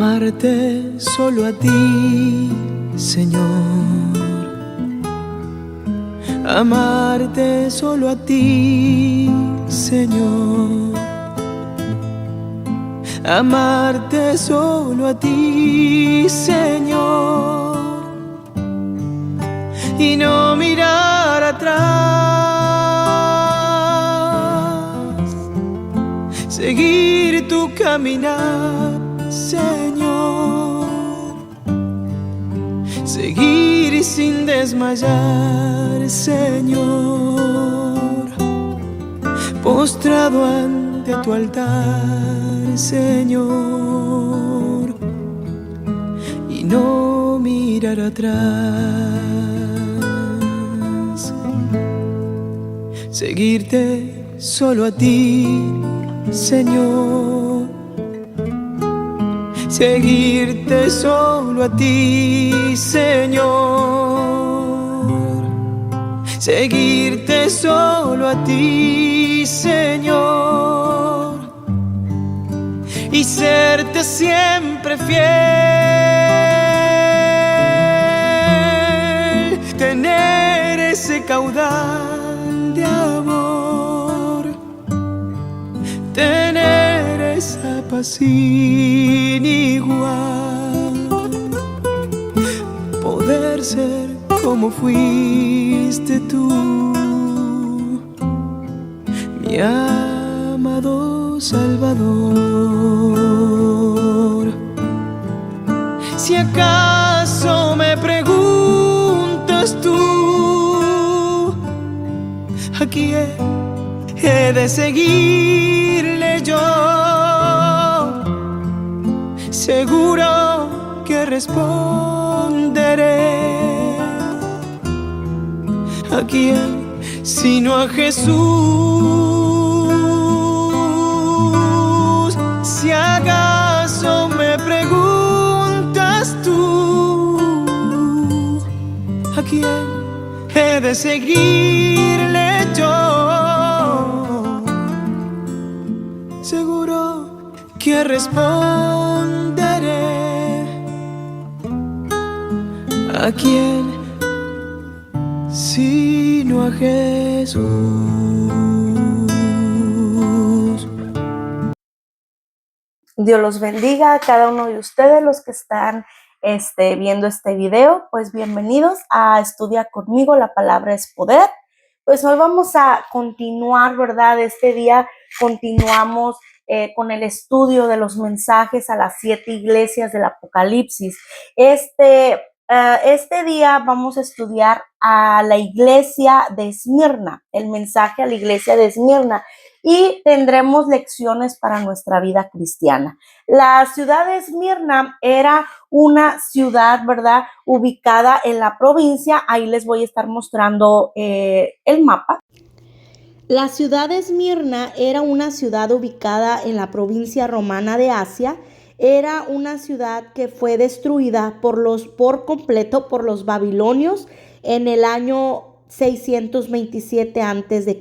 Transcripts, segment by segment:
Amarte solo a ti, Señor. Amarte solo a ti, Señor. Amarte solo a ti, Señor. Y no mirar atrás. Seguir tu caminar, Señor. Seguir sin desmayar, Señor. Postrado ante tu altar, Señor. Y no mirar atrás. Seguirte solo a ti, Señor. Seguirte solo a ti, Señor. Seguirte solo a ti, Señor. Y serte siempre fiel. Tener ese caudal de amor. Tener esa paz sin igual. Poder ser como fuiste tú, mi amado Salvador. Si acaso me preguntas tú, ¿a quién he de seguirle yo? Seguro que responderé. ¿A quién sino a Jesús? Si acaso me preguntas tú, ¿a quién he de seguirle yo? Seguro que responderé. ¿A quién sino a Jesús? Dios los bendiga a cada uno de ustedes, los que están viendo este video. Pues bienvenidos a Estudia Conmigo, la palabra es poder. Pues hoy vamos a continuar, ¿verdad? Este día continuamos con el estudio de los mensajes a las 7 iglesias del Apocalipsis. Este día vamos a estudiar a la iglesia de Esmirna, el mensaje a la iglesia de Esmirna, y tendremos lecciones para nuestra vida cristiana. La ciudad de Esmirna era una ciudad, ¿verdad?, ubicada en la provincia. Ahí les voy a estar mostrando el mapa. La ciudad de Esmirna era una ciudad ubicada en la provincia romana de Asia. Era una ciudad que fue destruida por completo por los babilonios en el año 627 a.C.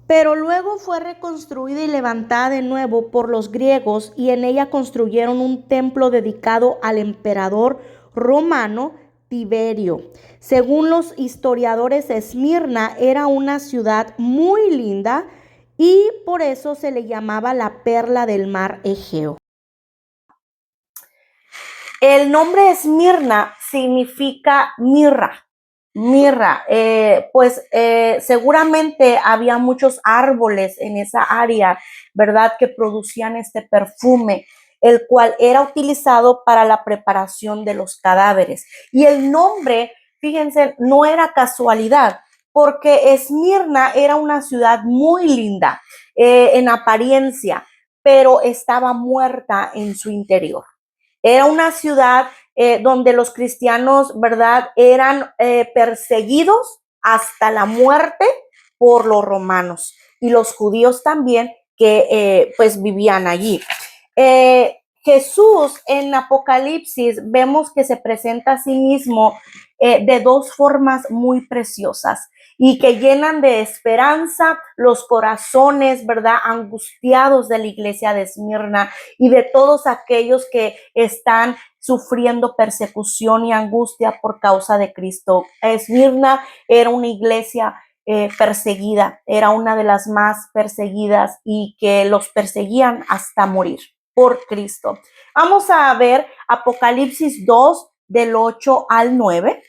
Pero luego fue reconstruida y levantada de nuevo por los griegos, y en ella construyeron un templo dedicado al emperador romano Tiberio. Según los historiadores, Esmirna era una ciudad muy linda y por eso se le llamaba la perla del mar Egeo. El nombre Esmirna significa mirra. Seguramente había muchos árboles en esa área, ¿verdad?, que producían este perfume, el cual era utilizado para la preparación de los cadáveres. Y el nombre, fíjense, no era casualidad, porque Esmirna era una ciudad muy linda en apariencia, pero estaba muerta en su interior. Era una ciudad donde los cristianos, ¿verdad?, eran perseguidos hasta la muerte por los romanos y los judíos también que pues vivían allí. Jesús en Apocalipsis vemos que se presenta a sí mismo de dos formas muy preciosas y que llenan de esperanza los corazones, ¿verdad? Angustiados de la iglesia de Esmirna y de todos aquellos que están sufriendo persecución y angustia por causa de Cristo. Esmirna era una iglesia perseguida, era una de las más perseguidas y que los perseguían hasta morir por Cristo. Vamos a ver Apocalipsis 2 del 8 al 9.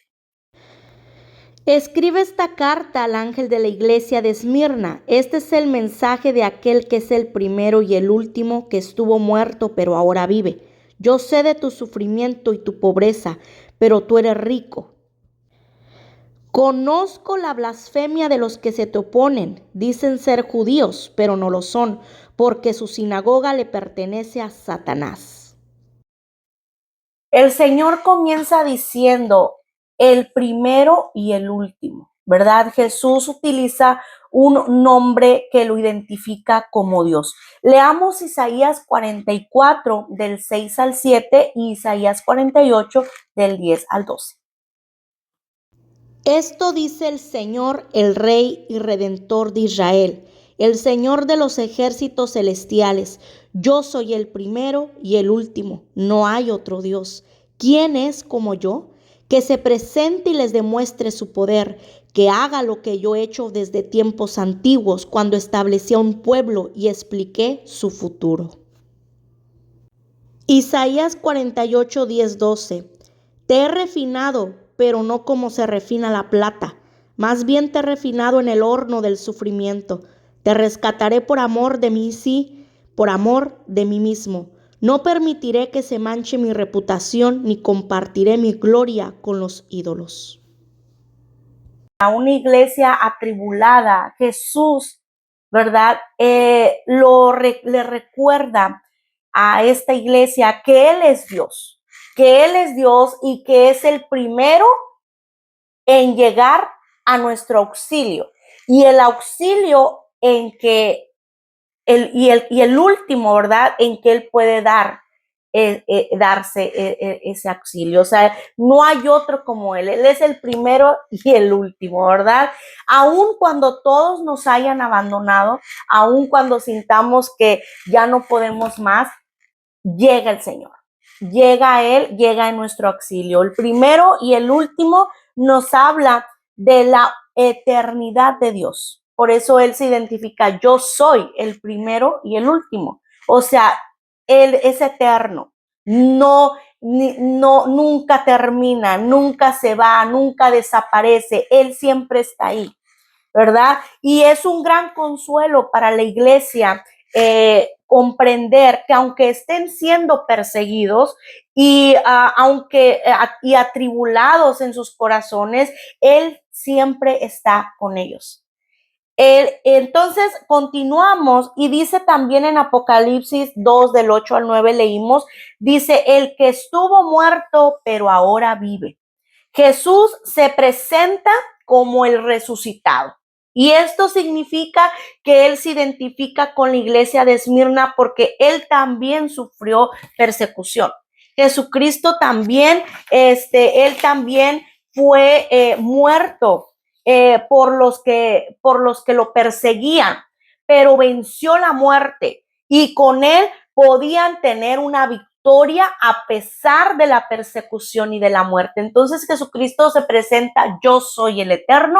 Escribe esta carta al ángel de la iglesia de Esmirna. Este es el mensaje de aquel que es el primero y el último, que estuvo muerto pero ahora vive. Yo sé de tu sufrimiento y tu pobreza, pero tú eres rico. Conozco la blasfemia de los que se te oponen. Dicen ser judíos, pero no lo son, porque su sinagoga le pertenece a Satanás. El Señor comienza diciendo el primero y el último, ¿verdad? Jesús utiliza un nombre que lo identifica como Dios. Leamos Isaías 44 del 6 al 7 y Isaías 48 del 10 al 12. Esto dice el Señor, el Rey y Redentor de Israel, el Señor de los ejércitos celestiales. Yo soy el primero y el último, no hay otro Dios. ¿Quién es como yo? Que se presente y les demuestre su poder, que haga lo que yo he hecho desde tiempos antiguos, cuando establecí a un pueblo y expliqué su futuro. Isaías 48, 10, 12. Te he refinado, pero no como se refina la plata. Más bien te he refinado en el horno del sufrimiento. Te rescataré por amor de mí, sí, por amor de mí mismo. No permitiré que se manche mi reputación, ni compartiré mi gloria con los ídolos. A una iglesia atribulada, Jesús, ¿verdad? Le recuerda a esta iglesia que Él es Dios, y que es el primero en llegar a nuestro auxilio. Y el auxilio en que, y el último, ¿verdad? En que Él puede darse ese auxilio. O sea, no hay otro como Él. Él es el primero y el último, ¿verdad? Aun cuando todos nos hayan abandonado, aun cuando sintamos que ya no podemos más, llega el Señor. Llega a Él, llega en nuestro auxilio. El primero y el último nos habla de la eternidad de Dios. Por eso Él se identifica, yo soy el primero y el último. O sea, Él es eterno. Nunca termina, nunca se va, nunca desaparece. Él siempre está ahí, ¿verdad? Y es un gran consuelo para la iglesia comprender que aunque estén siendo perseguidos y y atribulados en sus corazones, Él siempre está con ellos. Entonces continuamos y dice también en Apocalipsis 2 del 8 al 9 leímos, dice, el que estuvo muerto pero ahora vive. Jesús se presenta como el resucitado. Y esto significa que Él se identifica con la iglesia de Esmirna porque Él también sufrió persecución. Jesucristo también, Él también fue muerto por los que lo perseguían, pero venció la muerte y con Él podían tener una victoria a pesar de la persecución y de la muerte. Entonces Jesucristo se presenta, yo soy el eterno,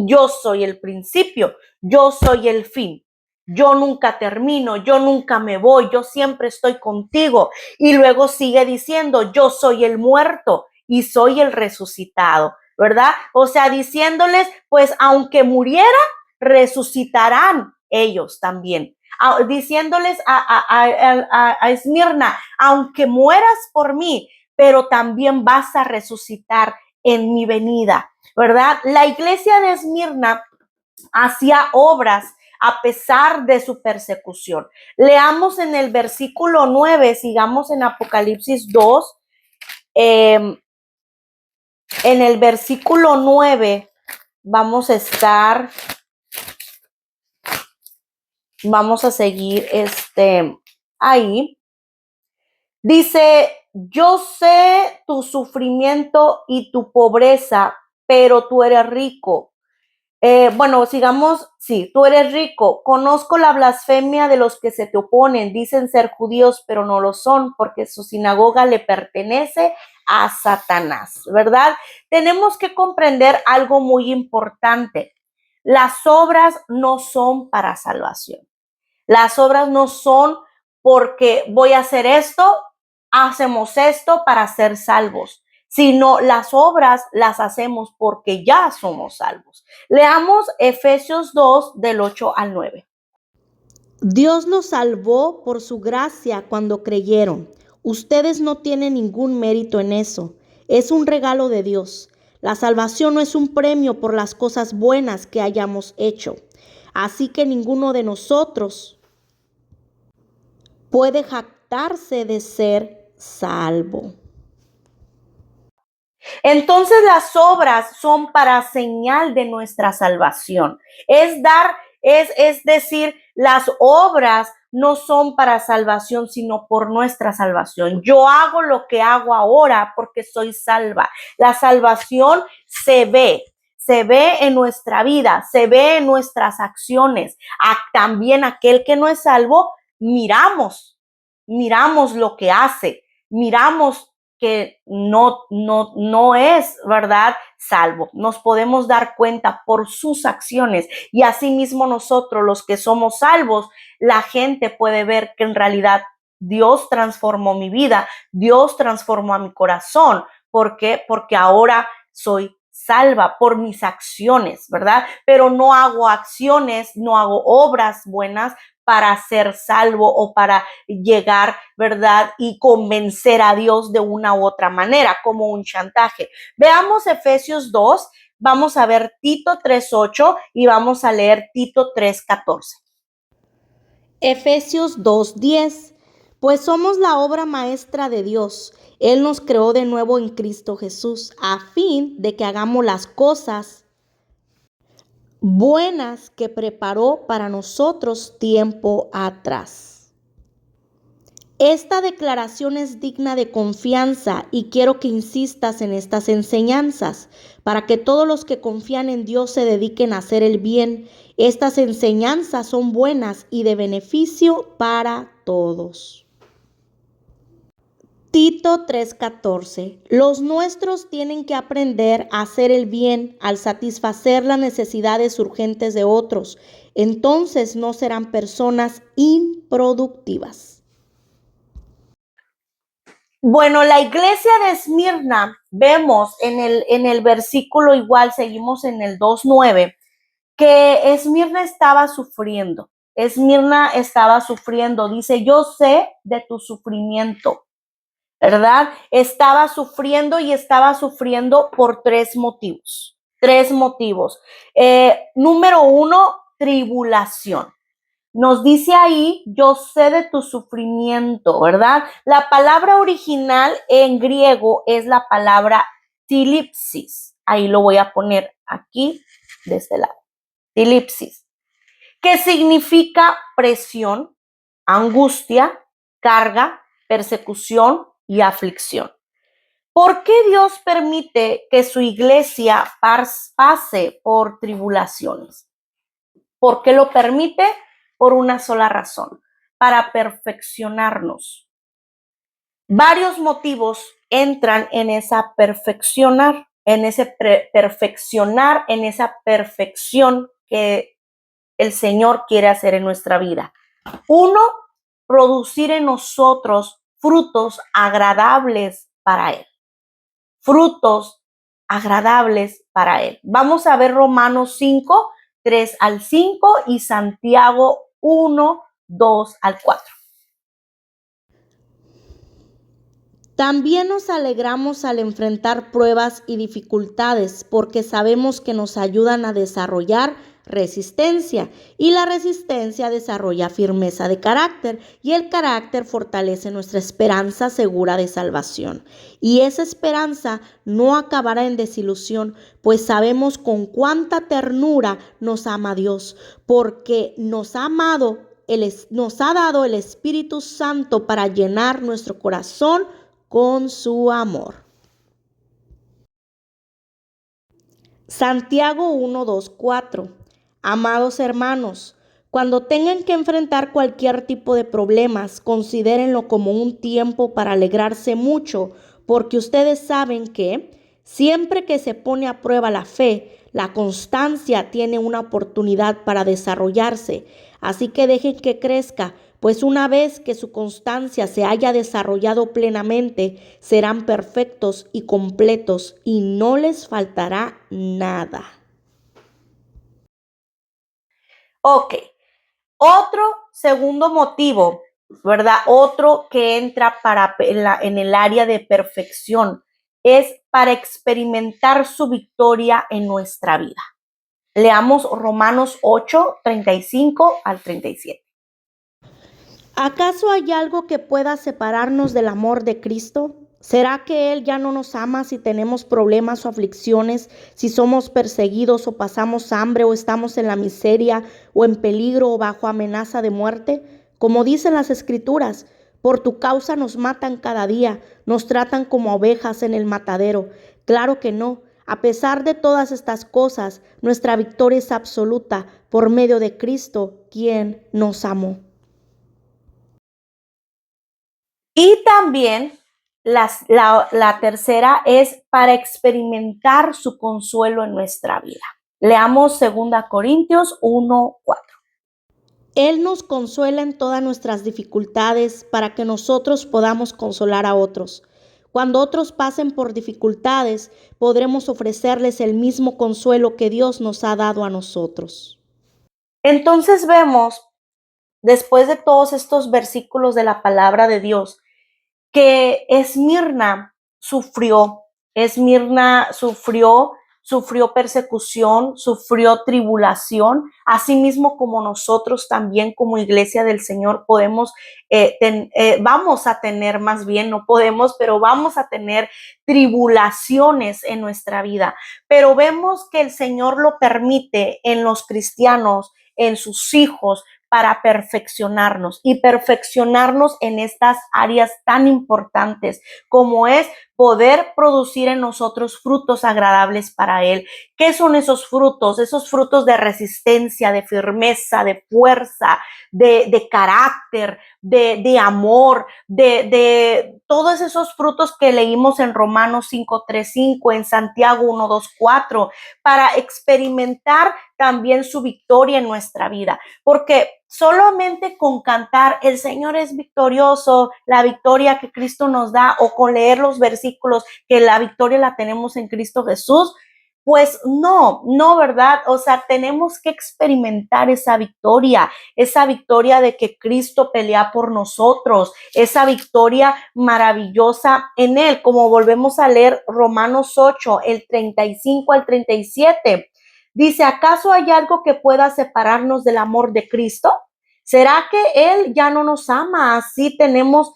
yo soy el principio, yo soy el fin. Yo nunca termino, yo nunca me voy, yo siempre estoy contigo. Y luego sigue diciendo, yo soy el muerto y soy el resucitado, ¿verdad? O sea, diciéndoles, pues aunque muriera, resucitarán ellos también. Diciéndoles a Esmirna, aunque mueras por mí, pero también vas a resucitar en mi venida, ¿verdad? La iglesia de Esmirna hacía obras a pesar de su persecución. Leamos en el versículo 9, sigamos en Apocalipsis 2, en el versículo 9 vamos a seguir ahí. Dice, yo sé tu sufrimiento y tu pobreza, pero tú eres rico. Sigamos, sí, tú eres rico. Conozco la blasfemia de los que se te oponen. Dicen ser judíos, pero no lo son, porque su sinagoga le pertenece a Satanás, ¿verdad? Tenemos que comprender algo muy importante. Las obras no son para salvación. Las obras no son porque voy a hacer esto, hacemos esto para ser salvos, sino las obras las hacemos porque ya somos salvos. Leamos Efesios 2 del 8 al 9. Dios los salvó por su gracia cuando creyeron. Ustedes no tienen ningún mérito en eso. Es un regalo de Dios. La salvación no es un premio por las cosas buenas que hayamos hecho. Así que ninguno de nosotros puede jactarse de ser salvo. Entonces las obras son para señal de nuestra salvación. Es decir, las obras no son para salvación, sino por nuestra salvación. Yo hago lo que hago ahora porque soy salva. La salvación se ve en nuestra vida, se ve en nuestras acciones. También aquel que no es salvo, miramos lo que hace, miramos que no es, ¿verdad?, salvo. Nos podemos dar cuenta por sus acciones y asimismo nosotros, los que somos salvos, la gente puede ver que en realidad Dios transformó mi vida, Dios transformó a mi corazón. ¿Por qué? Porque ahora soy salva por mis acciones, ¿verdad? Pero no hago acciones, no hago obras buenas para ser salvo o para llegar, ¿verdad?, y convencer a Dios de una u otra manera, como un chantaje. Veamos Efesios 2, vamos a ver Tito 3:8 y vamos a leer Tito 3:14. Efesios 2:10. Pues somos la obra maestra de Dios. Él nos creó de nuevo en Cristo Jesús, a fin de que hagamos las cosas buenas que preparó para nosotros tiempo atrás. Esta declaración es digna de confianza y quiero que insistas en estas enseñanzas para que todos los que confían en Dios se dediquen a hacer el bien. Estas enseñanzas son buenas y de beneficio para todos. Tito 3:14. Los nuestros tienen que aprender a hacer el bien al satisfacer las necesidades urgentes de otros. Entonces no serán personas improductivas. Bueno, la iglesia de Esmirna, vemos en el versículo igual, seguimos en el 2:9, que Esmirna estaba sufriendo. Esmirna estaba sufriendo, dice, yo sé de tu sufrimiento, ¿verdad? Estaba sufriendo y estaba sufriendo por tres motivos. Número 1, tribulación. Nos dice ahí, yo sé de tu sufrimiento, ¿verdad? La palabra original en griego es la palabra tilipsis. Ahí lo voy a poner aquí, de este lado. Tilipsis, que significa presión, angustia, carga, persecución y aflicción. ¿Por qué Dios permite que su iglesia pase por tribulaciones? ¿Por qué lo permite? Por una sola razón, para perfeccionarnos. Varios motivos entran en esa perfeccionar, en ese perfeccionar, en esa perfección que el Señor quiere hacer en nuestra vida. 1, producir en nosotros frutos agradables para Él. Frutos agradables para Él. Vamos a ver Romanos 5, 3 al 5 y Santiago 1, 2 al 4. También nos alegramos al enfrentar pruebas y dificultades porque sabemos que nos ayudan a desarrollar resistencia y la resistencia desarrolla firmeza de carácter y el carácter fortalece nuestra esperanza segura de salvación. Y esa esperanza no acabará en desilusión, pues sabemos con cuánta ternura nos ama Dios, porque nos ha amado nos ha dado el Espíritu Santo para llenar nuestro corazón con su amor. Santiago 1, 2, 4. Amados hermanos, cuando tengan que enfrentar cualquier tipo de problemas, considérenlo como un tiempo para alegrarse mucho, porque ustedes saben que siempre que se pone a prueba la fe, la constancia tiene una oportunidad para desarrollarse. Así que dejen que crezca, pues una vez que su constancia se haya desarrollado plenamente, serán perfectos y completos y no les faltará nada. Ok, otro segundo motivo, ¿verdad? Otro que entra en el área de perfección es para experimentar su victoria en nuestra vida. Leamos Romanos 8, 35 al 37. ¿Acaso hay algo que pueda separarnos del amor de Cristo? ¿Será que Él ya no nos ama si tenemos problemas o aflicciones, si somos perseguidos o pasamos hambre o estamos en la miseria o en peligro o bajo amenaza de muerte? Como dicen las Escrituras, por tu causa nos matan cada día, nos tratan como ovejas en el matadero. Claro que no. A pesar de todas estas cosas, nuestra victoria es absoluta por medio de Cristo, quien nos amó. Y también la tercera es para experimentar su consuelo en nuestra vida. Leamos 2 Corintios 1, 4. Él nos consuela en todas nuestras dificultades para que nosotros podamos consolar a otros. Cuando otros pasen por dificultades, podremos ofrecerles el mismo consuelo que Dios nos ha dado a nosotros. Entonces vemos, después de todos estos versículos de la palabra de Dios, que Esmirna sufrió persecución, sufrió tribulación, así mismo como nosotros también como iglesia del Señor vamos a tener, más bien no podemos, pero vamos a tener tribulaciones en nuestra vida. Pero vemos que el Señor lo permite en los cristianos, en sus hijos, para perfeccionarnos y perfeccionarnos en estas áreas tan importantes como es poder producir en nosotros frutos agradables para Él. ¿Qué son esos frutos? Esos frutos de resistencia, de firmeza, de fuerza, de carácter, de amor, de todos esos frutos que leímos en Romanos 5, 3, 5, en Santiago 1, 2, 4, para experimentar también su victoria en nuestra vida. Porque solamente con cantar el Señor es victorioso, la victoria que Cristo nos da, o con leer los versículos que la victoria la tenemos en Cristo Jesús, pues no, ¿verdad? O sea, tenemos que experimentar esa victoria de que Cristo pelea por nosotros, esa victoria maravillosa en Él, como volvemos a leer Romanos 8, el 35 al 37. Dice, ¿acaso hay algo que pueda separarnos del amor de Cristo? ¿Será que Él ya no nos ama? Si tenemos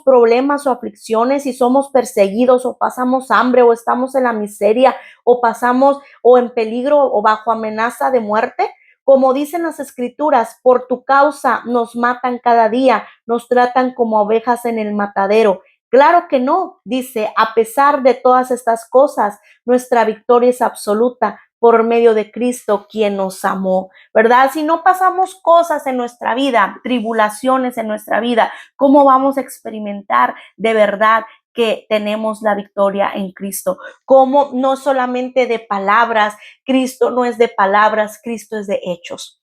problemas o aflicciones, si somos perseguidos o pasamos hambre o estamos en la miseria o pasamos o en peligro o bajo amenaza de muerte. Como dicen las Escrituras, por tu causa nos matan cada día, nos tratan como ovejas en el matadero. Claro que no, dice, a pesar de todas estas cosas, nuestra victoria es absoluta por medio de Cristo, quien nos amó, ¿verdad? Si no pasamos cosas en nuestra vida, tribulaciones en nuestra vida, ¿cómo vamos a experimentar de verdad que tenemos la victoria en Cristo? Como no solamente de palabras, Cristo no es de palabras, Cristo es de hechos.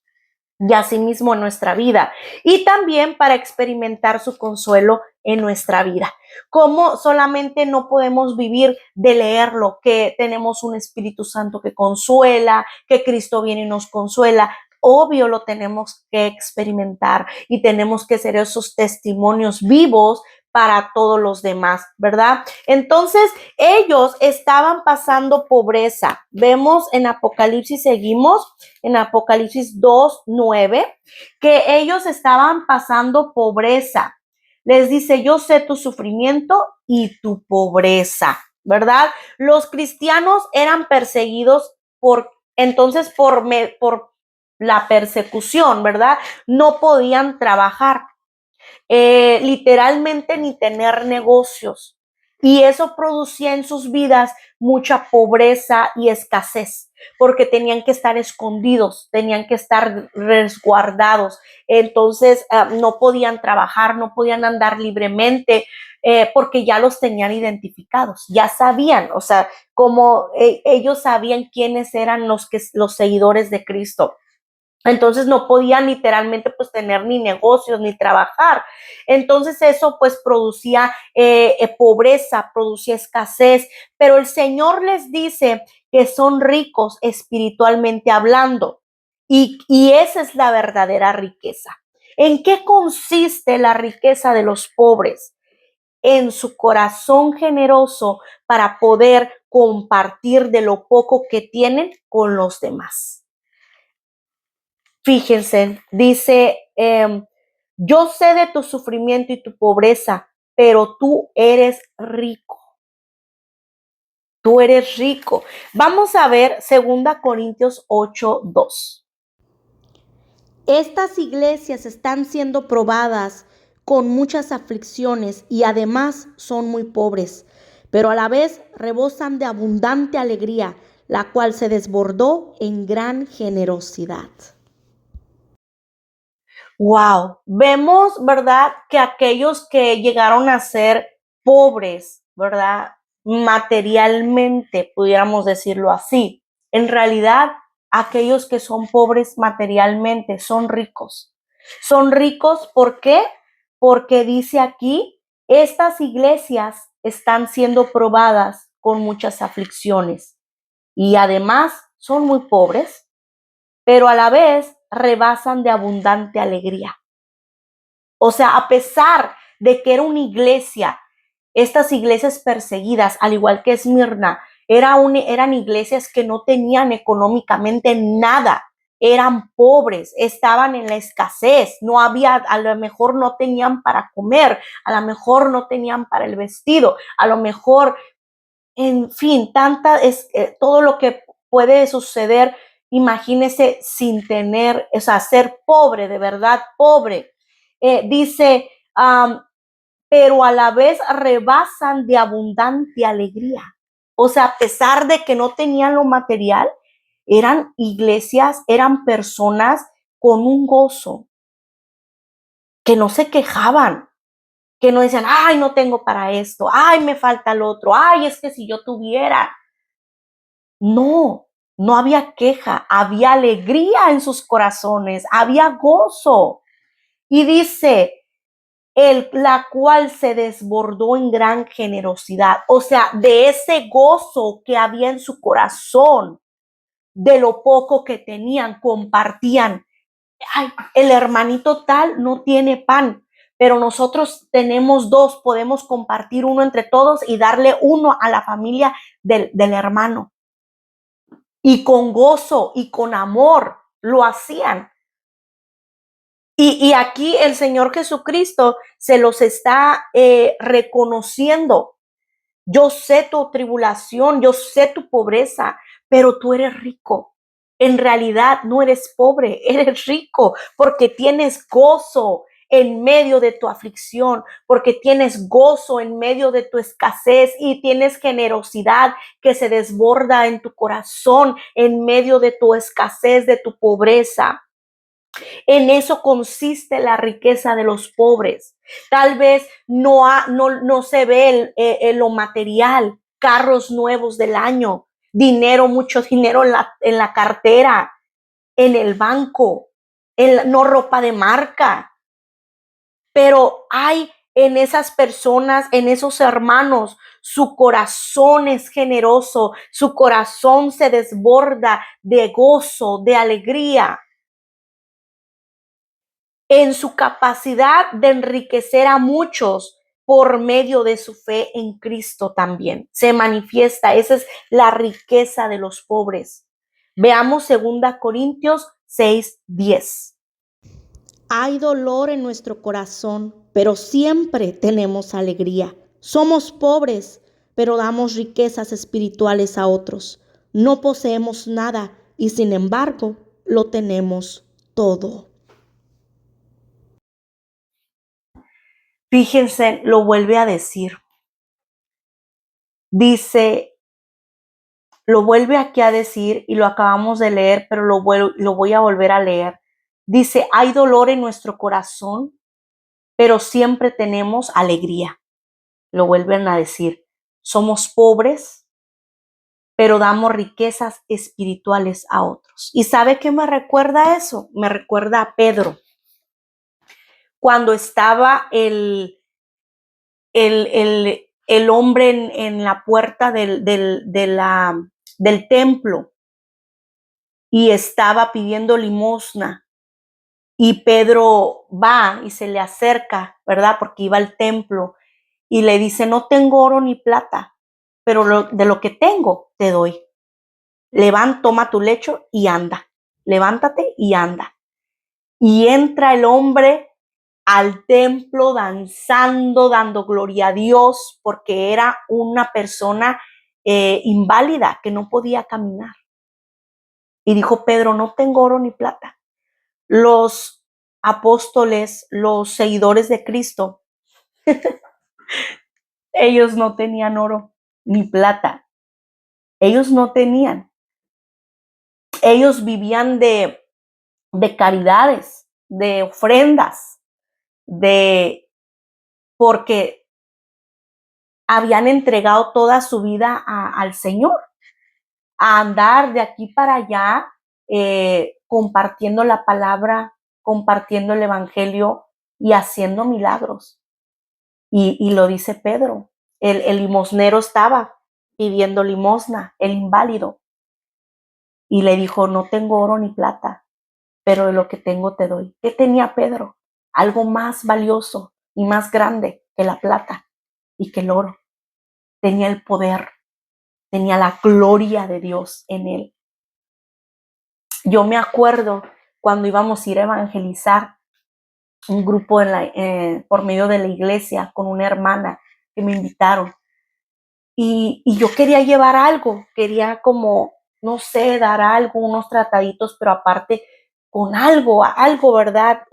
Y asimismo en nuestra vida, y también para experimentar su consuelo en nuestra vida. Como solamente no podemos vivir de leerlo, que tenemos un Espíritu Santo que consuela, que Cristo viene y nos consuela. Obvio lo tenemos que experimentar y tenemos que ser esos testimonios vivos para todos los demás, ¿verdad? Entonces, ellos estaban pasando pobreza. Vemos en Apocalipsis, seguimos en Apocalipsis 2, 9, que ellos estaban pasando pobreza. Les dice, yo sé tu sufrimiento y tu pobreza, ¿verdad? Los cristianos eran perseguidos por la persecución, ¿verdad? No podían trabajar, literalmente ni tener negocios. Y eso producía en sus vidas mucha pobreza y escasez, porque tenían que estar escondidos, tenían que estar resguardados. Entonces no podían trabajar, no podían andar libremente, porque ya los tenían identificados, ya sabían, o sea, como ellos sabían quiénes eran los seguidores de Cristo. Entonces no podían literalmente pues tener ni negocios ni trabajar. Entonces eso pues producía pobreza, producía escasez, pero el Señor les dice que son ricos espiritualmente hablando, y esa es la verdadera riqueza. ¿En qué consiste la riqueza de los pobres? En su corazón generoso para poder compartir de lo poco que tienen con los demás. Fíjense, dice, yo sé de tu sufrimiento y tu pobreza, pero tú eres rico. Tú eres rico. Vamos a ver 2 Corintios 8:2. Estas iglesias están siendo probadas con muchas aflicciones y además son muy pobres, pero a la vez rebosan de abundante alegría, la cual se desbordó en gran generosidad. Wow, vemos, ¿verdad?, que aquellos que llegaron a ser pobres, ¿verdad?, materialmente, pudiéramos decirlo así, en realidad aquellos que son pobres materialmente son ricos. Son ricos, ¿por qué? Porque dice aquí, estas iglesias están siendo probadas con muchas aflicciones y además son muy pobres, pero a la vez rebasan de abundante alegría. O sea, a pesar de que era una iglesia, estas iglesias perseguidas, al igual que Esmirna, eran iglesias que no tenían económicamente nada, eran pobres, estaban en la escasez, no había, a lo mejor no tenían para comer, a lo mejor no tenían para el vestido, a lo mejor, en fin, todo lo que puede suceder. Imagínese sin tener, o sea, ser pobre, de verdad pobre. Dice, pero a la vez rebasan de abundante alegría. O sea, a pesar de que no tenían lo material, eran iglesias, eran personas con un gozo, que no se quejaban, que no decían, ay, no tengo para esto, ay, me falta el otro, ay, es que si yo tuviera. No, no había queja, había alegría en sus corazones, había gozo. Y dice, la cual se desbordó en gran generosidad. O sea, de ese gozo que había en su corazón, de lo poco que tenían, compartían. Ay, el hermanito tal no tiene pan, pero nosotros tenemos dos, podemos compartir uno entre todos y darle uno a la familia del hermano. Y con gozo y con amor lo hacían. Y aquí el Señor Jesucristo se los está reconociendo. Yo sé tu tribulación, yo sé tu pobreza, pero tú eres rico. En realidad no eres pobre, eres rico porque tienes gozo en medio de tu aflicción, porque tienes gozo en medio de tu escasez y tienes generosidad que se desborda en tu corazón en medio de tu escasez, de tu pobreza. En eso consiste la riqueza de los pobres. Tal vez no se ve lo material, carros nuevos del año, dinero, mucho dinero en la cartera, en el banco, no ropa de marca. Pero hay en esas personas, en esos hermanos, su corazón es generoso, su corazón se desborda de gozo, de alegría, en su capacidad de enriquecer a muchos por medio de su fe en Cristo también. Se manifiesta, esa es la riqueza de los pobres. Veamos 2 Corintios 6:10. Hay dolor en nuestro corazón, pero siempre tenemos alegría. Somos pobres, pero damos riquezas espirituales a otros. No poseemos nada y sin embargo lo tenemos todo. Fíjense, lo vuelve a decir. Dice, lo vuelve aquí a decir y lo acabamos de leer, pero lo voy a volver a leer. Dice, hay dolor en nuestro corazón, pero siempre tenemos alegría. Lo vuelven a decir, somos pobres, pero damos riquezas espirituales a otros. ¿Y sabe qué me recuerda eso? Me recuerda a Pedro. Cuando estaba el hombre en la puerta del templo y estaba pidiendo limosna. Y Pedro va y se le acerca, ¿verdad? Porque iba al templo y le dice, no tengo oro ni plata, pero de lo que tengo te doy. Toma tu lecho y anda. Levántate y anda. Y entra el hombre al templo danzando, dando gloria a Dios, porque era una persona inválida que no podía caminar. Y dijo Pedro, no tengo oro ni plata. Los apóstoles, los seguidores de Cristo, ellos no tenían oro ni plata. Ellos no tenían. Ellos vivían de caridades, de ofrendas, porque habían entregado toda su vida al Señor, a andar de aquí para allá, compartiendo la palabra, compartiendo el evangelio y haciendo milagros. Y lo dice Pedro, el limosnero estaba pidiendo limosna, el inválido, y le dijo, no tengo oro ni plata, pero de lo que tengo te doy. ¿Qué tenía Pedro? Algo más valioso y más grande que la plata y que el oro. Tenía el poder, tenía la gloria de Dios en él. Yo me acuerdo cuando íbamos a ir a evangelizar un grupo por medio de la iglesia con una hermana que me invitaron. Y yo quería llevar algo, quería como, no sé, dar algo, unos trataditos, pero aparte con algo, ¿verdad?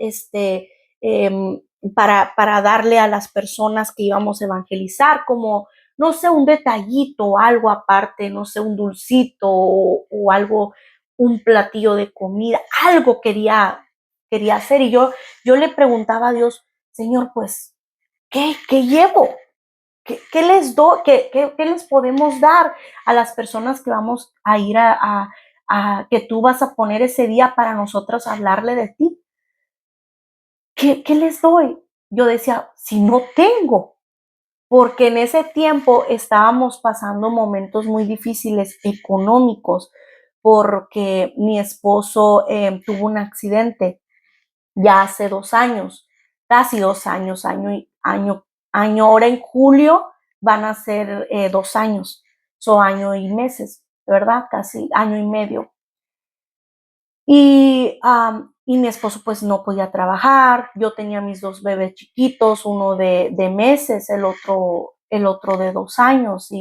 Para darle a las personas que íbamos a evangelizar, como, no sé, un detallito, algo aparte, no sé, un dulcito o algo, un platillo de comida, algo quería hacer. Y yo le preguntaba a Dios, Señor, pues, ¿qué llevo? ¿Qué les doy? ¿Qué les podemos dar a las personas que vamos a ir que tú vas a poner ese día para nosotros hablarle de ti? ¿Qué les doy? Yo decía, si no tengo, porque en ese tiempo estábamos pasando momentos muy difíciles económicos, porque mi esposo tuvo un accidente ya hace 2 años, casi 2 años, ahora en julio van a ser 2 años, año y meses, ¿verdad? Casi año y medio. Y mi esposo pues no podía trabajar, yo tenía mis 2 bebés chiquitos, uno de meses, el otro de 2 años,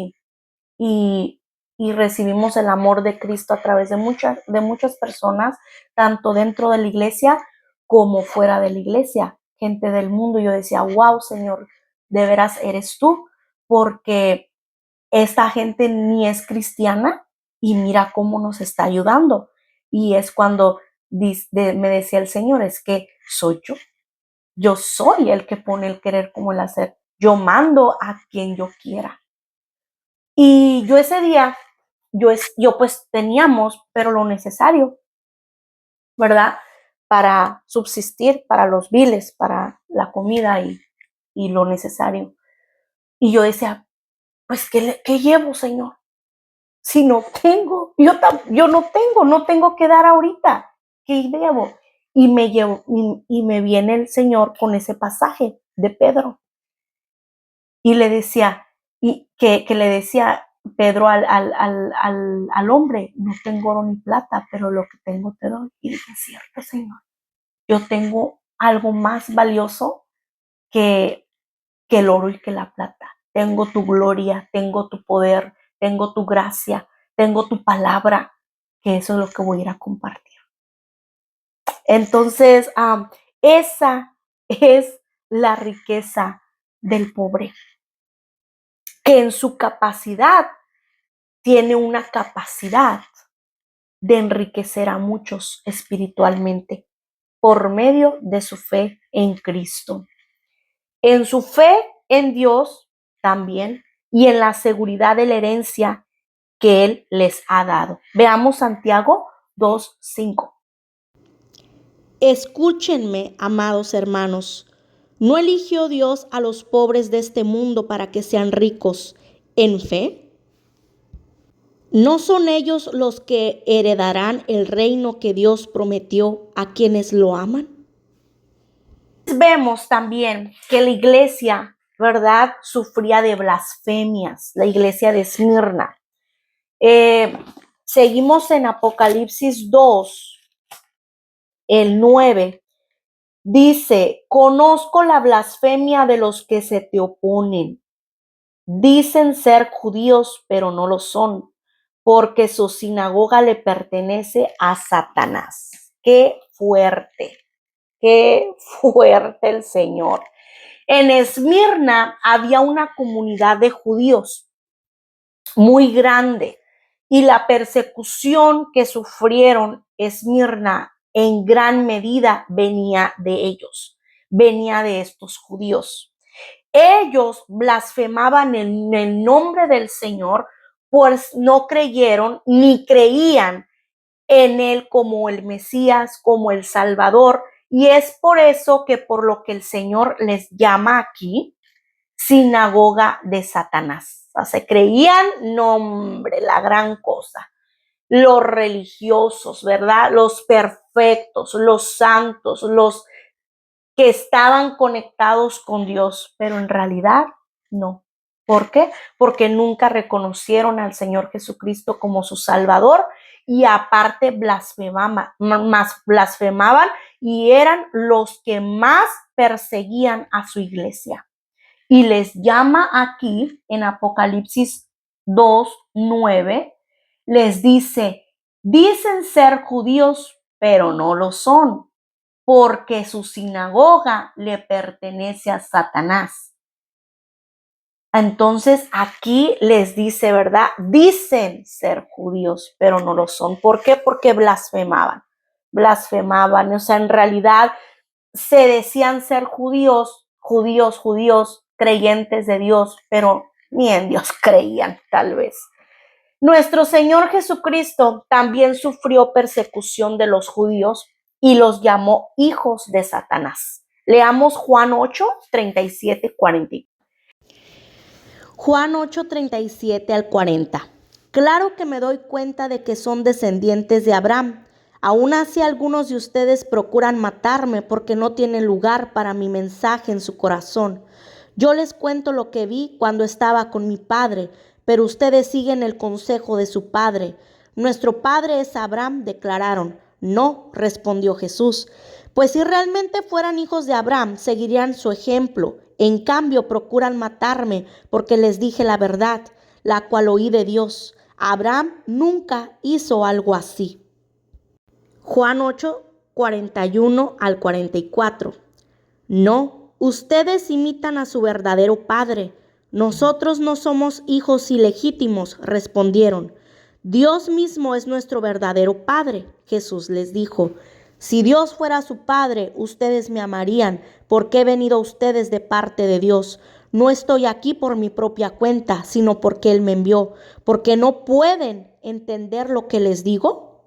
y recibimos el amor de Cristo a través de muchas personas, tanto dentro de la iglesia como fuera de la iglesia, gente del mundo. Yo decía, wow, Señor, de veras eres tú, porque esta gente ni es cristiana y mira cómo nos está ayudando. Y es cuando me decía el Señor, es que soy yo soy el que pone el querer como el hacer, yo mando a quien yo quiera. Y yo ese día, yo pues teníamos, pero lo necesario, ¿verdad? Para subsistir, para los biles, para la comida y lo necesario. Y yo decía, pues, ¿qué llevo, Señor? Si no tengo, yo no tengo que dar ahorita. ¿Qué llevo? Y me viene el Señor con ese pasaje de Pedro. Y le decía, y que le decía Pedro al hombre, no tengo oro ni plata, pero lo que tengo te doy. Y dije, cierto, Señor, yo tengo algo más valioso que el oro y que la plata. Tengo tu gloria, tengo tu poder, tengo tu gracia, tengo tu palabra, que eso es lo que voy a ir a compartir. Entonces, esa es la riqueza del pobre, que en su capacidad tiene una capacidad de enriquecer a muchos espiritualmente por medio de su fe en Cristo. En su fe en Dios también y en la seguridad de la herencia que Él les ha dado. Veamos Santiago 2:5. Escúchenme, amados hermanos. ¿No eligió Dios a los pobres de este mundo para que sean ricos en fe? ¿No son ellos los que heredarán el reino que Dios prometió a quienes lo aman? Vemos también que la iglesia, ¿verdad?, sufría de blasfemias, la iglesia de Esmirna. Seguimos en Apocalipsis 2, el 9. Dice, conozco la blasfemia de los que se te oponen. Dicen ser judíos, pero no lo son, porque su sinagoga le pertenece a Satanás. Qué fuerte el Señor. En Esmirna había una comunidad de judíos muy grande y la persecución que sufrieron Esmirna en gran medida venía de ellos, venía de estos judíos. Ellos blasfemaban en el nombre del Señor, pues no creyeron ni creían en Él como el Mesías, como el Salvador, y es por eso que por lo que el Señor les llama aquí sinagoga de Satanás. O sea, se creían, nombre, la gran cosa. Los religiosos, ¿verdad? Los perfectos, los santos, los que estaban conectados con Dios, pero en realidad no. ¿Por qué? Porque nunca reconocieron al Señor Jesucristo como su Salvador y aparte blasfemaban y eran los que más perseguían a su iglesia. Y les llama aquí en Apocalipsis 2:9, les dice, dicen ser judíos, pero no lo son, porque su sinagoga le pertenece a Satanás. Entonces aquí les dice, ¿verdad? Dicen ser judíos, pero no lo son. ¿Por qué? Porque blasfemaban. O sea, en realidad se decían ser judíos, creyentes de Dios, pero ni en Dios creían, tal vez. Nuestro Señor Jesucristo también sufrió persecución de los judíos y los llamó hijos de Satanás. Leamos Juan 8, 37, 40. Juan 8, 37 al 40. Claro que me doy cuenta de que son descendientes de Abraham. Aún así algunos de ustedes procuran matarme porque no tienen lugar para mi mensaje en su corazón. Yo les cuento lo que vi cuando estaba con mi padre, pero ustedes siguen el consejo de su padre. Nuestro padre es Abraham, declararon. No, respondió Jesús. Pues si realmente fueran hijos de Abraham, seguirían su ejemplo. En cambio, procuran matarme porque les dije la verdad, la cual oí de Dios. Abraham nunca hizo algo así. Juan 8, 41 al 44. No, ustedes imitan a su verdadero padre. Nosotros no somos hijos ilegítimos, respondieron. Dios mismo es nuestro verdadero padre. Jesús les dijo, si Dios fuera su padre, ustedes me amarían, porque he venido a ustedes de parte de Dios. No estoy aquí por mi propia cuenta, sino porque Él me envió. ¿Porque no pueden entender lo que les digo?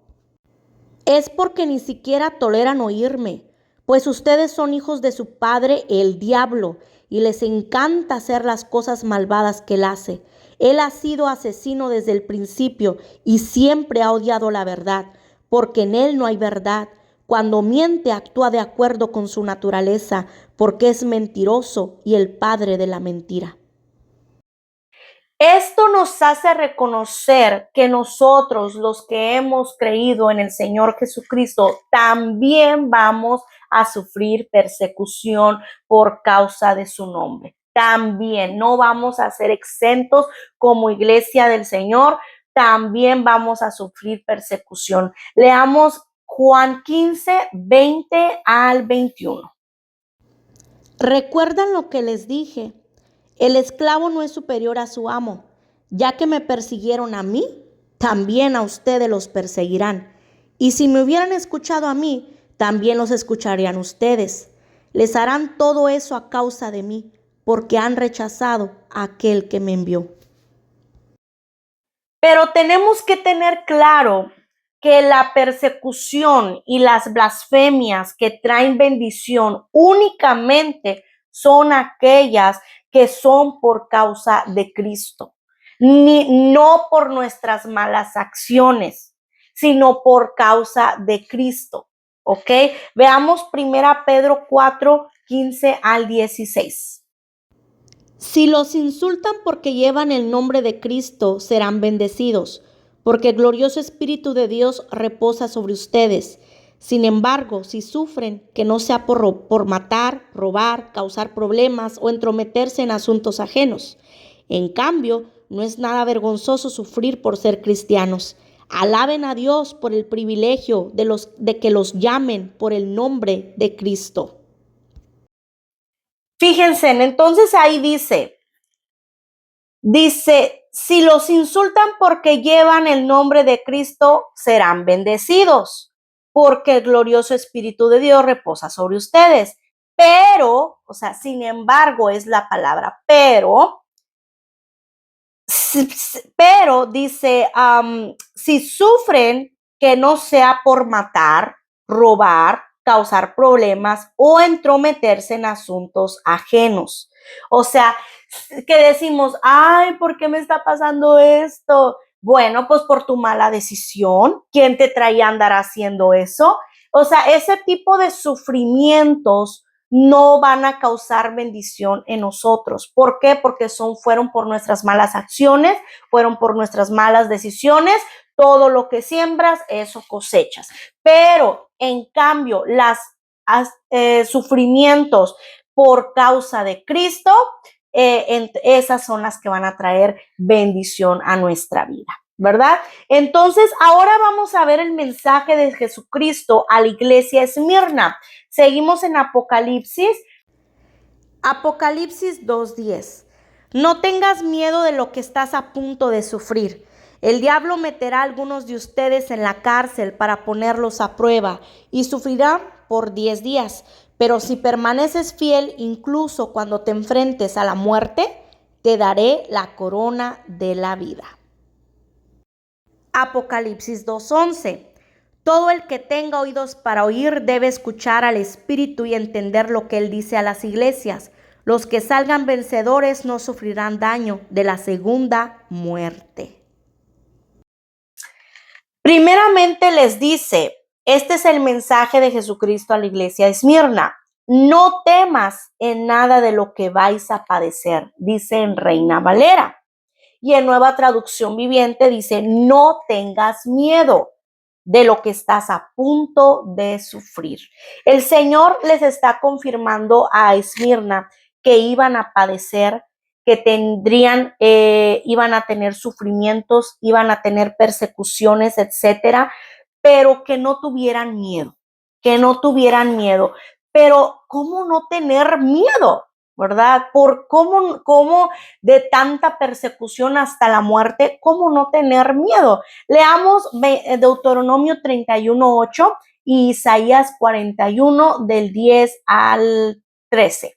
Es porque ni siquiera toleran oírme, pues ustedes son hijos de su padre, el diablo, y les encanta hacer las cosas malvadas que él hace. Él ha sido asesino desde el principio y siempre ha odiado la verdad, porque en él no hay verdad. Cuando miente, actúa de acuerdo con su naturaleza, porque es mentiroso y el padre de la mentira. Esto nos hace reconocer que nosotros, los que hemos creído en el Señor Jesucristo, también vamos a sufrir persecución por causa de su nombre. También no vamos a ser exentos como iglesia del Señor, también vamos a sufrir persecución. Leamos Juan 15, 20 al 21. ¿Recuerdan lo que les dije? El esclavo no es superior a su amo. Ya que me persiguieron a mí, también a ustedes los perseguirán. Y si me hubieran escuchado a mí, también los escucharían ustedes. Les harán todo eso a causa de mí, porque han rechazado a aquel que me envió. Pero tenemos que tener claro que la persecución y las blasfemias que traen bendición únicamente son aquellas que son por causa de Cristo, no por nuestras malas acciones, sino por causa de Cristo. ¿Ok? Veamos 1 Pedro 4, 15 al 16. Si los insultan porque llevan el nombre de Cristo, serán bendecidos, porque el glorioso Espíritu de Dios reposa sobre ustedes. Sin embargo, si sufren, que no sea por matar, robar, causar problemas o entrometerse en asuntos ajenos. En cambio, no es nada vergonzoso sufrir por ser cristianos. Alaben a Dios por el privilegio de que los llamen por el nombre de Cristo. Fíjense, entonces ahí dice, si los insultan porque llevan el nombre de Cristo, serán bendecidos, porque el glorioso Espíritu de Dios reposa sobre ustedes. Pero, o sea, sin embargo, es la palabra pero dice, si sufren, que no sea por matar, robar, causar problemas o entrometerse en asuntos ajenos. O sea, que decimos, ay, ¿por qué me está pasando esto? Bueno, pues por tu mala decisión. ¿Quién te traía a andar haciendo eso? O sea, ese tipo de sufrimientos no van a causar bendición en nosotros. ¿Por qué? Porque fueron por nuestras malas acciones, fueron por nuestras malas decisiones. Todo lo que siembras, eso cosechas. Pero, en cambio, sufrimientos por causa de Cristo, esas son las que van a traer bendición a nuestra vida, ¿verdad? Entonces, ahora vamos a ver el mensaje de Jesucristo a la iglesia Esmirna. Seguimos en Apocalipsis. Apocalipsis 2:10. No tengas miedo de lo que estás a punto de sufrir. El diablo meterá a algunos de ustedes en la cárcel para ponerlos a prueba y sufrirán por 10 días. Pero si permaneces fiel, incluso cuando te enfrentes a la muerte, te daré la corona de la vida. Apocalipsis 2:11. Todo el que tenga oídos para oír debe escuchar al Espíritu y entender lo que Él dice a las iglesias. Los que salgan vencedores no sufrirán daño de la segunda muerte. Primeramente les dice, este es el mensaje de Jesucristo a la iglesia de Esmirna. No temas en nada de lo que vais a padecer, dice en Reina Valera. Y en Nueva Traducción Viviente dice, no tengas miedo de lo que estás a punto de sufrir. El Señor les está confirmando a Esmirna que iban a padecer, que iban a tener sufrimientos, iban a tener persecuciones, etcétera, pero que no tuvieran miedo, Pero, ¿cómo no tener miedo? ¿Verdad? Por cómo de tanta persecución hasta la muerte, ¿cómo no tener miedo? Leamos Deuteronomio 31:8 y Isaías 41 del 10 al 13.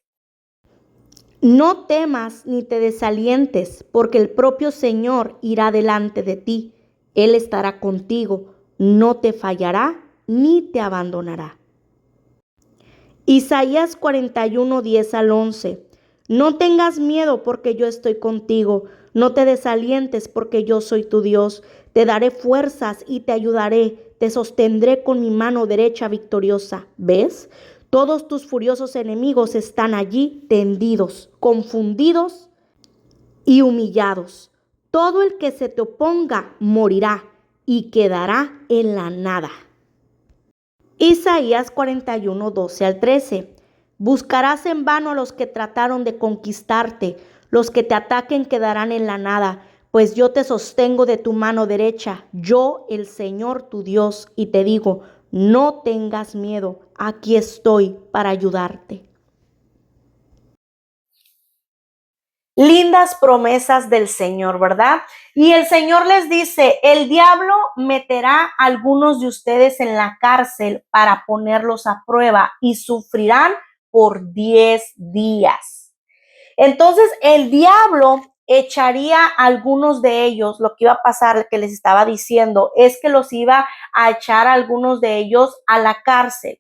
No temas ni te desalientes, porque el propio Señor irá delante de ti. Él estará contigo, no te fallará ni te abandonará. Isaías 41, 10 al 11. No tengas miedo porque yo estoy contigo. No te desalientes porque yo soy tu Dios. Te daré fuerzas y te ayudaré. Te sostendré con mi mano derecha victoriosa. ¿Ves? Todos tus furiosos enemigos están allí tendidos, confundidos y humillados. Todo el que se te oponga morirá y quedará en la nada. Isaías 41, 12 al 13. Buscarás en vano a los que trataron de conquistarte, los que te ataquen quedarán en la nada, pues yo te sostengo de tu mano derecha, yo el Señor tu Dios, y te digo, no tengas miedo, aquí estoy para ayudarte. Lindas promesas del Señor, ¿verdad? Y el Señor les dice, el diablo meterá a algunos de ustedes en la cárcel para ponerlos a prueba y sufrirán por 10 días. Entonces el diablo echaría a algunos de ellos, lo que iba a pasar, que les estaba diciendo, es que los iba a echar a algunos de ellos a la cárcel,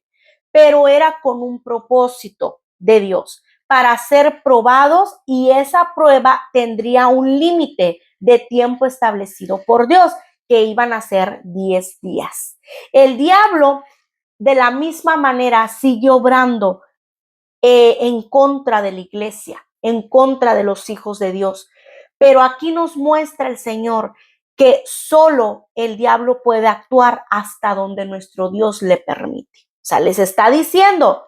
pero era con un propósito de Dios, para ser probados, y esa prueba tendría un límite de tiempo establecido por Dios, que iban a ser 10 días. El diablo de la misma manera sigue obrando en contra de la iglesia, en contra de los hijos de Dios. Pero aquí nos muestra el Señor que solo el diablo puede actuar hasta donde nuestro Dios le permite. O sea, les está diciendo,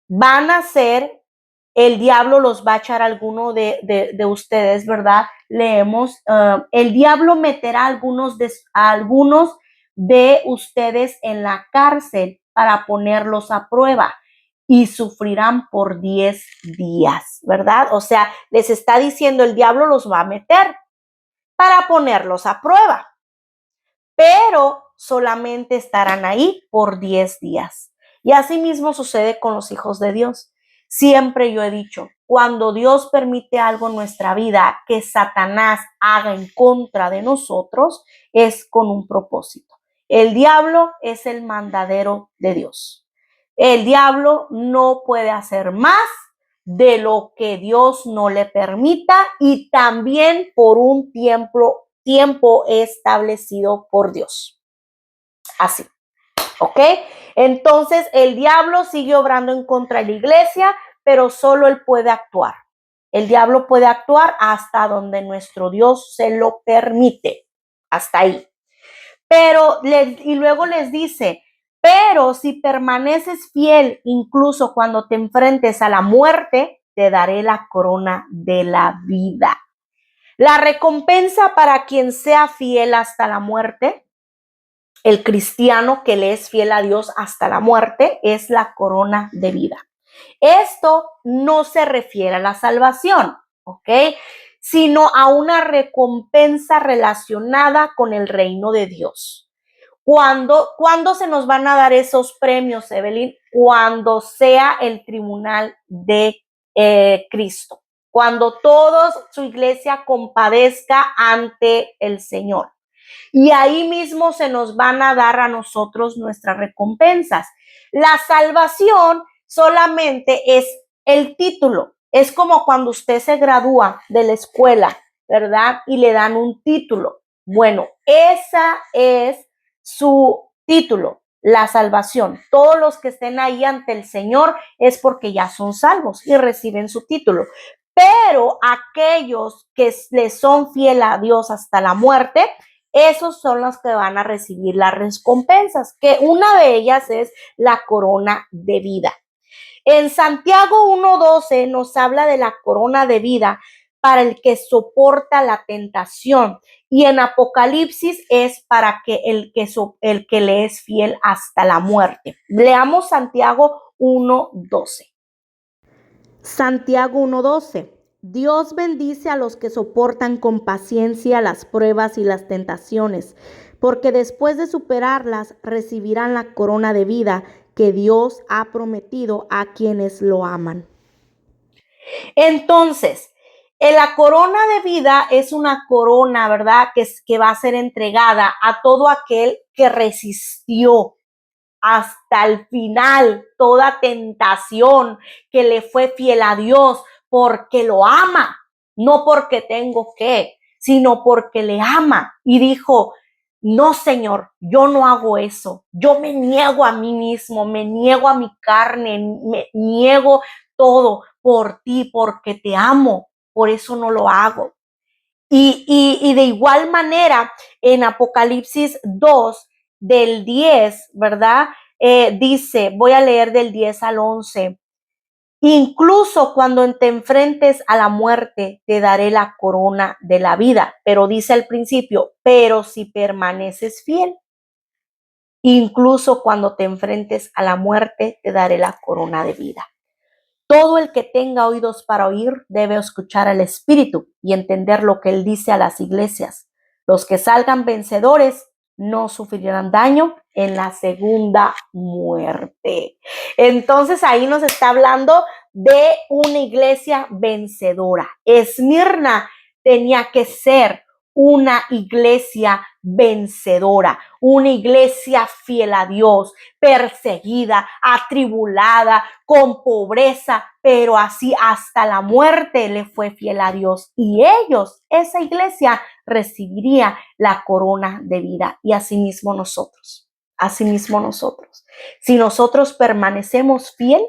van a ser, el diablo los va a echar a alguno de ustedes, ¿verdad? Leemos, el diablo meterá a algunos de ustedes en la cárcel para ponerlos a prueba y sufrirán por 10 días, ¿verdad? O sea, les está diciendo, el diablo los va a meter para ponerlos a prueba, pero solamente estarán ahí por 10 días. Y así mismo sucede con los hijos de Dios. Siempre yo he dicho, cuando Dios permite algo en nuestra vida que Satanás haga en contra de nosotros, es con un propósito. El diablo es el mandadero de Dios. El diablo no puede hacer más de lo que Dios no le permita, y también por un tiempo establecido por Dios. Así, ¿ok? Entonces el diablo sigue obrando en contra de la iglesia, pero solo él puede actuar. El diablo puede actuar hasta donde nuestro Dios se lo permite, hasta ahí. Y luego les dice, pero si permaneces fiel, incluso cuando te enfrentes a la muerte, te daré la corona de la vida. La recompensa para quien sea fiel hasta la muerte, el cristiano que le es fiel a Dios hasta la muerte, es la corona de vida. Esto no se refiere a la salvación, ¿ok? Sino a una recompensa relacionada con el reino de Dios. ¿Cuándo se nos van a dar esos premios, Evelyn? Cuando sea el tribunal de Cristo. Cuando toda su iglesia compadezca ante el Señor. Y ahí mismo se nos van a dar a nosotros nuestras recompensas. La salvación solamente es el título. Es como cuando usted se gradúa de la escuela, ¿verdad? Y le dan un título. Bueno, esa es su título, la salvación. Todos los que estén ahí ante el Señor es porque ya son salvos y reciben su título. Pero aquellos que les son fiel a Dios hasta la muerte, esos son los que van a recibir las recompensas, que una de ellas es la corona de vida. En Santiago 1:12 nos habla de la corona de vida para el que soporta la tentación, y en Apocalipsis es para que el que le es fiel hasta la muerte. Leamos Santiago 1:12. Santiago 1:12. Dios bendice a los que soportan con paciencia las pruebas y las tentaciones, porque después de superarlas recibirán la corona de vida que Dios ha prometido a quienes lo aman. Entonces, la corona de vida es una corona, ¿verdad? Que va a ser entregada a todo aquel que resistió hasta el final toda tentación, que le fue fiel a Dios porque lo ama, no porque tengo que, sino porque le ama. Y dijo, no, Señor, yo no hago eso. Yo me niego a mí mismo, me niego a mi carne, me niego todo por ti, porque te amo. Por eso no lo hago. Y de igual manera, en Apocalipsis 2, del 10, ¿verdad? Dice, voy a leer del 10 al 11. Incluso cuando te enfrentes a la muerte, te daré la corona de la vida. Pero dice al principio, pero si permaneces fiel. Incluso cuando te enfrentes a la muerte, te daré la corona de vida. Todo el que tenga oídos para oír debe escuchar al Espíritu y entender lo que Él dice a las iglesias. Los que salgan vencedores no sufrirán daño en la segunda muerte. Entonces ahí nos está hablando de una iglesia vencedora. Esmirna tenía que ser una iglesia vencedora, una iglesia fiel a Dios, perseguida, atribulada, con pobreza, pero así hasta la muerte le fue fiel a Dios. Y ellos, esa iglesia, recibiría la corona de vida. Y asimismo nosotros, si nosotros permanecemos fiel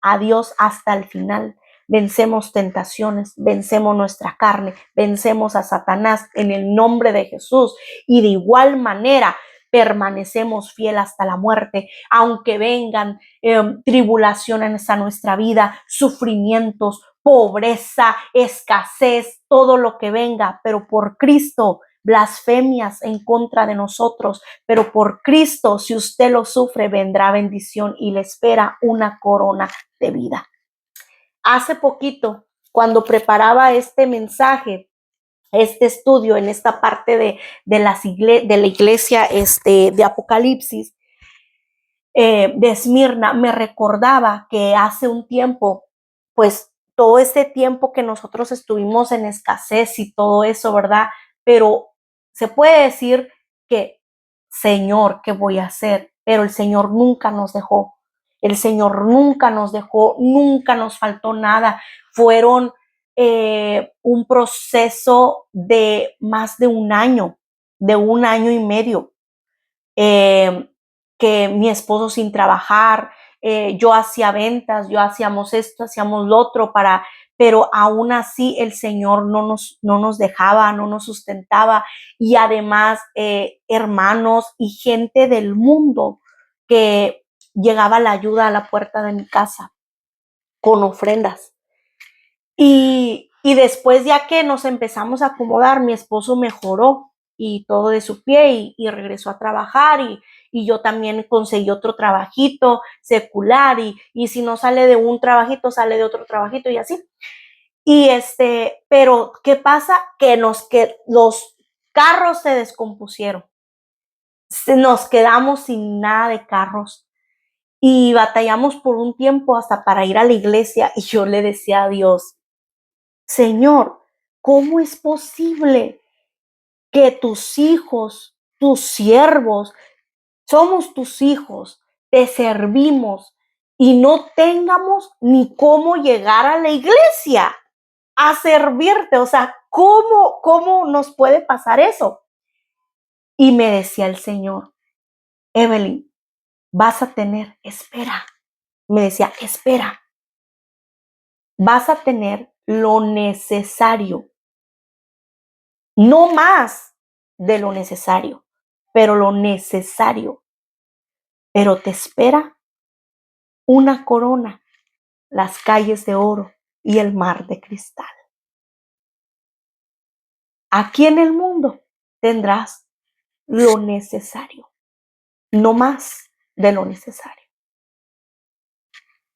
a Dios hasta el final, vencemos tentaciones, vencemos nuestra carne, vencemos a Satanás en el nombre de Jesús, y de igual manera permanecemos fiel hasta la muerte, aunque vengan tribulaciones a nuestra vida, sufrimientos, pobreza, escasez, todo lo que venga, pero por Cristo, blasfemias en contra de nosotros, pero por Cristo, si usted lo sufre, vendrá bendición y le espera una corona de vida. Hace poquito, cuando preparaba este mensaje, este estudio en esta parte de la iglesia de Apocalipsis, de Esmirna, me recordaba que hace un tiempo, pues todo ese tiempo que nosotros estuvimos en escasez y todo eso, ¿verdad? Pero se puede decir que, Señor, ¿qué voy a hacer? Pero el Señor nunca nos dejó. El Señor nunca nos dejó, nunca nos faltó nada. Fueron un proceso de más de un año y medio, que mi esposo sin trabajar, yo hacía ventas, yo hacíamos esto, hacíamos lo otro, pero aún así el Señor no nos dejaba, no nos sustentaba, y además hermanos y gente del mundo que llegaba la ayuda a la puerta de mi casa con ofrendas. Y después, ya que nos empezamos a acomodar, mi esposo mejoró y todo de su pie y regresó a trabajar, y yo también conseguí otro trabajito secular, y si no sale de un trabajito, sale de otro trabajito y así. Y pero ¿qué pasa? Que los carros se descompusieron. Nos quedamos sin nada de carros y batallamos por un tiempo hasta para ir a la iglesia, y yo le decía a Dios: Señor, ¿cómo es posible que tus hijos, tus siervos, somos tus hijos, te servimos y no tengamos ni cómo llegar a la iglesia a servirte? O sea, ¿cómo nos puede pasar eso? Y me decía el Señor: Evelyn, vas a tener, espera. Me decía, espera, vas a tener lo necesario. No más de lo necesario, pero lo necesario. Pero te espera una corona, las calles de oro y el mar de cristal. Aquí en el mundo tendrás lo necesario, no más de lo necesario.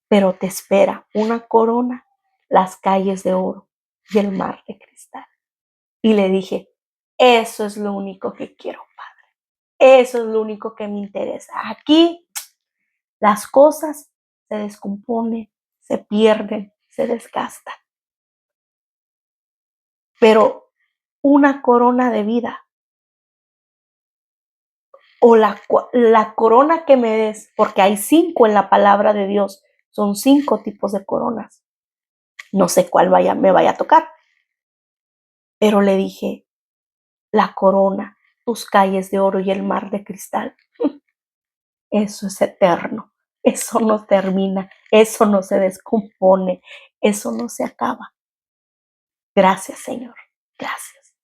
Pero te espera una corona, las calles de oro y el mar de cristal. Y le dije, eso es lo único que quiero, Padre. Eso es lo único que me interesa. Aquí las cosas se descomponen, se pierden, se desgastan. Pero una corona de vida, o la corona que me des, porque hay 5 en la palabra de Dios, son 5 tipos de coronas. No sé cuál me vaya a tocar. Pero le dije, la corona, tus calles de oro y el mar de cristal, eso es eterno, eso no termina, eso no se descompone, eso no se acaba. Gracias, Señor, gracias.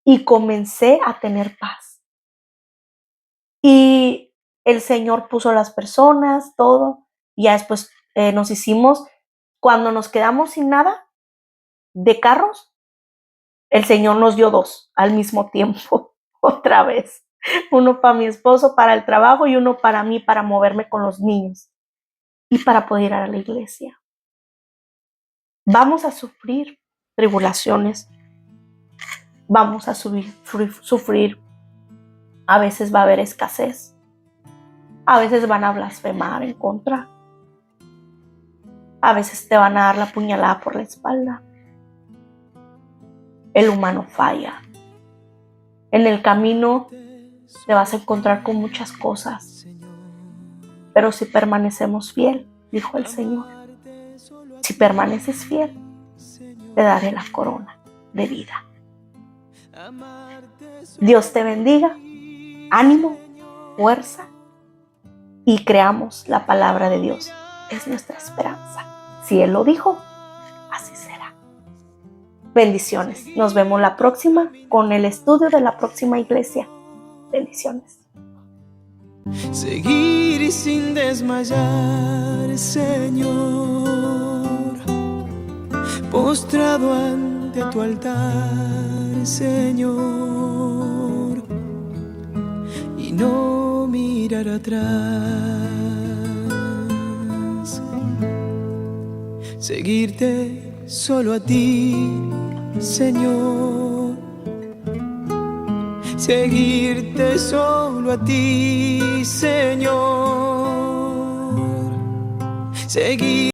Y comencé a tener paz. Y el Señor puso las personas, todo, y ya después nos hicimos, cuando nos quedamos sin nada de carros, el Señor nos dio 2 al mismo tiempo, otra vez. uno para mi esposo, para el trabajo y uno para mí, para moverme con los niños y para poder ir a la iglesia. Vamos a sufrir tribulaciones, vamos a sufrir. A veces va a haber escasez, a veces van a blasfemar en contra, a veces te van a dar la puñalada por la espalda. El humano falla. En el camino te vas a encontrar con muchas cosas, pero si permanecemos fiel, dijo el Señor, si permaneces fiel, te daré la corona de vida. Dios te bendiga, ánimo, fuerza, y creamos la palabra de Dios. Es nuestra esperanza. Si Él lo dijo, así será. Bendiciones. Nos vemos la próxima con el estudio de la próxima iglesia. Bendiciones. Seguir sin desmayar, Señor, postrado ante tu altar, Señor, y no mirar atrás. Seguirte solo a ti, Señor. Seguirte solo a ti, Señor. Seguir